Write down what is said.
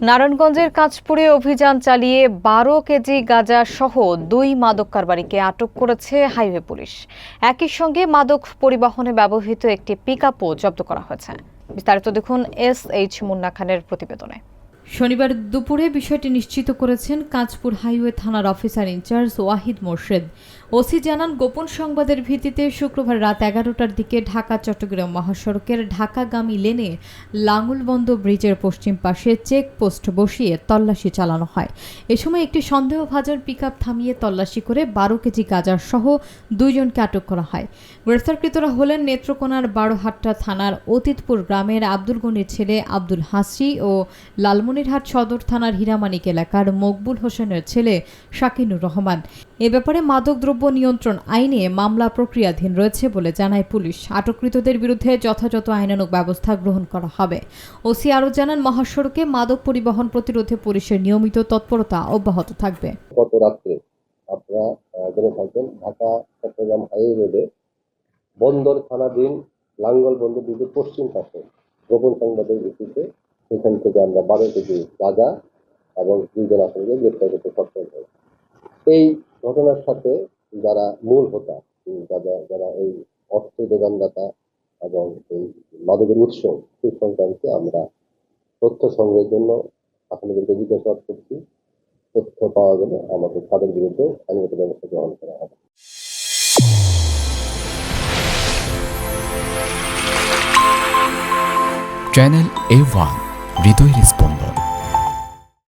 নারায়ণগঞ্জের কাঁচপুরে অভিযান চালিয়ে ১২ কেজি গাঁজা সহ ২ মাদক কারবারিকে আটক করেছে হাইওয়ে পুলিশ। একই সঙ্গে মাদক পরিবহনে ব্যবহৃত একটি পিকআপও জব্দ করা হয়েছে। বিস্তারিত দেখুন SH মুন্না খানের প্রতিবেদনে। শনিবার দুপুরে বিষয়টি নিশ্চিত করেছেন কাঁচপুর হাইওয়ে থানার officer in charge Wahid Morshed. OC জানান, গোপন সংবাদের ভিত্তিতে শুক্রবার রাত ১১টার দিকে ঢাকা চট্টগ্রাম মহাসড়কের ঢাকাগামী লেনে লাঙ্গলবন্দ ব্রিজের পশ্চিম পাশে চেকপোস্ট বসিয়ে তল্লাশি চালানো হয়। এ সময় একটি সন্দেহভাজন পিকআপ থামিয়ে তল্লাশি করে ১২ কেজি গাঁজা সহ ২ জনকে আটক করা হয়। গ্রেফতারকৃতরা হলেন নেত্রকোনার বারোহাট্টা থানার অতীতপুর গ্রামের আব্দুল গনির ছেলে আব্দুল হাসি ও লালমনিরহাট সদর থানার হীরামানিক এলাকার মকবুল হোসেনের ছেলে শাকিনুর রহমান। এ ব্যাপারে মাদকদ্রব্য নিয়ন্ত্রণ আইনে মামলা প্রক্রিয়াধীন রয়েছে বলে জানায় পুলিশ। আটককৃতদের বিরুদ্ধে যথাযথ আইনানুগ ব্যবস্থা গ্রহণ করা হবে। ওসি আরও জানান, মহাসড়কে মাদক পরিবহন প্রতিরোধে পুলিশের নিয়মিত তৎপরতা অব্যাহত থাকবে। গত রাত্রে আপনারা জেনে থাকবেন, ঢাকা চট্টগ্রাম হাইওয়ে রোডে বন্দর থানাধীন লাঙ্গলবন্দ ব্রিজের পশ্চিম পাশে গোপন সংবাদের ভিত্তিতে সেখান থেকে আমরা ১২ কেজি গাঁজা এবং ২ জন আসামিকে গ্রেপ্তার করতে সক্ষম হই। এই ঘটনার সাথে যারা মূল হোতা, যারা এই অর্থের যোগানদাতা এবং এই মাদকের উৎস, সেই সংক্রান্তে আমরা তথ্য সংগ্রহের জন্য আসামিদেরকে জিজ্ঞাসাবাদ করছি। তথ্য পাওয়া গেলে আমাদের তাদের বিরুদ্ধে আইনগত ব্যবস্থা গ্রহণ করা হবে। চ্যানেল A1 হৃদয়ের স্পন্দন।